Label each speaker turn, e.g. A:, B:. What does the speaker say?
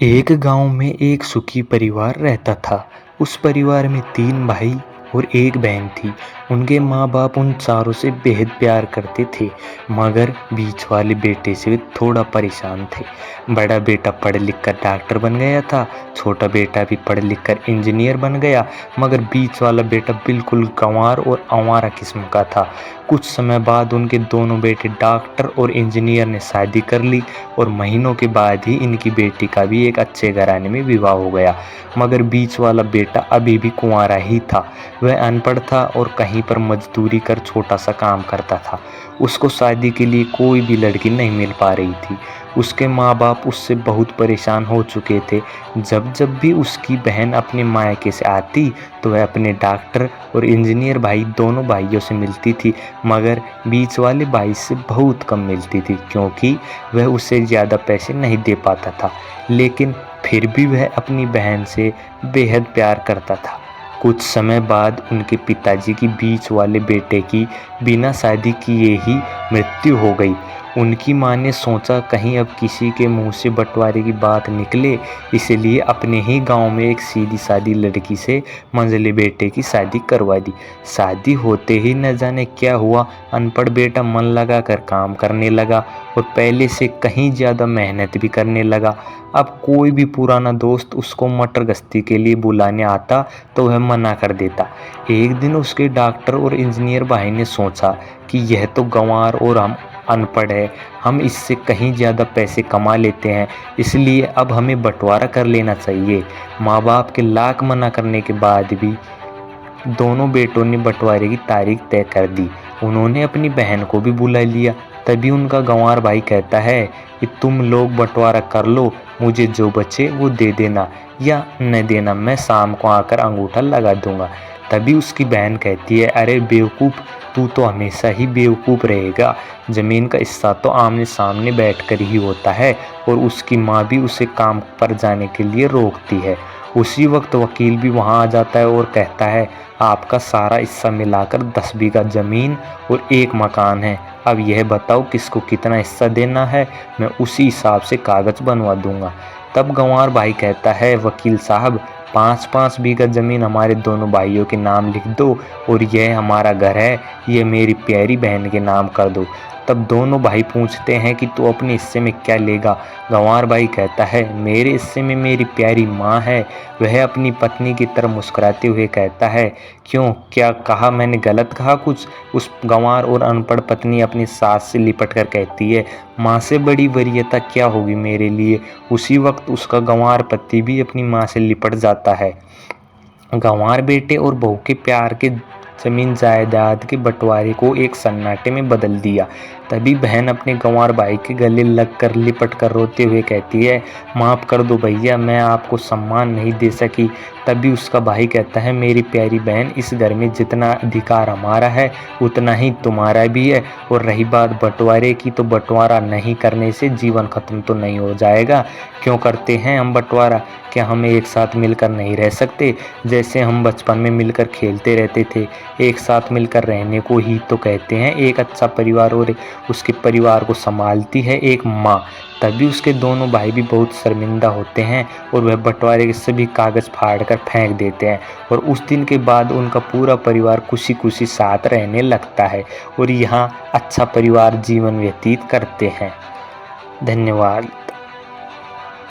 A: एक गांव में एक सुखी परिवार रहता था। उस परिवार में 3 भाई और एक बहन थी। उनके माँ बाप उन चारों से बेहद प्यार करते थे, मगर बीच वाले बेटे से वे थोड़ा परेशान थे। बड़ा बेटा पढ़ लिख कर डॉक्टर बन गया था, छोटा बेटा भी पढ़ लिख कर इंजीनियर बन गया, मगर बीच वाला बेटा बिल्कुल गंवार और आवारा किस्म का था। कुछ समय बाद उनके दोनों बेटे डॉक्टर और इंजीनियर ने शादी कर ली और महीनों के बाद ही इनकी बेटी का भी एक अच्छे घराने में विवाह हो गया। मगर बीच वाला बेटा अभी भी कुंवारा ही था। वह अनपढ़ था और कहीं पर मजदूरी कर छोटा सा काम करता था। उसको शादी के लिए कोई भी लड़की नहीं मिल पा रही थी। उसके माँ बाप उससे बहुत परेशान हो चुके थे। जब जब भी उसकी बहन अपने मायके से आती तो वह अपने डॉक्टर और इंजीनियर भाई दोनों भाइयों से मिलती थी, मगर बीच वाले भाई से बहुत कम मिलती थी, क्योंकि वह उससे ज़्यादा पैसे नहीं दे पाता था। लेकिन फिर भी वह अपनी बहन से बेहद प्यार करता था। कुछ समय बाद उनके पिताजी की बीच वाले बेटे की बिना शादी किए ही मृत्यु हो गई। उनकी मां ने सोचा कहीं अब किसी के मुंह से बंटवारे की बात निकले, इसलिए अपने ही गांव में एक सीधी सादी लड़की से मंझले बेटे की शादी करवा दी। शादी होते ही न जाने क्या हुआ, अनपढ़ बेटा मन लगा कर काम करने लगा और पहले से कहीं ज़्यादा मेहनत भी करने लगा। अब कोई भी पुराना दोस्त उसको मटर गश्ती के लिए बुलाने आता तो वह मना कर देता। एक दिन उसके डॉक्टर और इंजीनियर भाई ने सोचा कि यह तो गंवार और हम अनपढ़ है, हम इससे कहीं ज़्यादा पैसे कमा लेते हैं, इसलिए अब हमें बंटवारा कर लेना चाहिए। माँ बाप के लाख मना करने के बाद भी दोनों बेटों ने बंटवारे की तारीख तय कर दी। उन्होंने अपनी बहन को भी बुला लिया। तभी उनका गंवार भाई कहता है कि तुम लोग बंटवारा कर लो, मुझे जो बचे वो दे देना या न देना, मैं शाम को आकर अंगूठा लगा दूंगा। तभी उसकी बहन कहती है, अरे बेवकूफ़, तू तो हमेशा ही बेवकूफ़ रहेगा। ज़मीन का हिस्सा तो आमने सामने बैठकर ही होता है। और उसकी माँ भी उसे काम पर जाने के लिए रोकती है। उसी वक्त वकील भी वहाँ आ जाता है और कहता है, आपका सारा हिस्सा मिलाकर 10 बीघा ज़मीन और एक मकान है। अब यह बताओ किसको कितना हिस्सा देना है, मैं उसी हिसाब से कागज़ बनवा दूंगा। तब गंवार भाई कहता है, वकील साहब, 5-5 बीघा ज़मीन हमारे दोनों भाइयों के नाम लिख दो और यह हमारा घर है, यह मेरी प्यारी बहन के नाम कर दो। तब दोनों भाई पूछते हैं कि तू अपने हिस्से में क्या लेगा। गंवार भाई कहता है, मेरे हिस्से में मेरी प्यारी माँ है। वह अपनी पत्नी की तरफ मुस्कुराते हुए कहता है, क्यों, क्या कहा मैंने, गलत कहा कुछ? उस गंवार और अनपढ़ पत्नी अपनी सास से लिपट कर कहती है, माँ से बड़ी वरीयता क्या होगी मेरे लिए। उसी वक्त उसका गंवार पति भी अपनी माँ से लिपट जाता है। गंवार बेटे और बहू के प्यार के जमीन जायदाद के बंटवारे को एक सन्नाटे में बदल दिया। तभी बहन अपने गंवार भाई के गले लग कर लिपट कर रोते हुए कहती है, माफ़ कर दो भैया, मैं आपको सम्मान नहीं दे सकी। तभी उसका भाई कहता है, मेरी प्यारी बहन, इस घर में जितना अधिकार हमारा है उतना ही तुम्हारा भी है। और रही बात बंटवारे की, तो बंटवारा नहीं करने से जीवन खत्म तो नहीं हो जाएगा। क्यों करते हैं हम बंटवारा? क्या हम एक साथ मिलकर नहीं रह सकते? जैसे हम बचपन में मिलकर खेलते रहते थे। एक साथ मिलकर रहने को ही तो कहते हैं एक अच्छा परिवार, और उसके परिवार को संभालती है एक माँ। तभी उसके दोनों भाई भी बहुत शर्मिंदा होते हैं और वह बंटवारे के सभी कागज़ फाड़ कर फेंक देते हैं। और उस दिन के बाद उनका पूरा परिवार खुशी खुशी साथ रहने लगता है और यहाँ अच्छा परिवार जीवन व्यतीत करते हैं। धन्यवाद।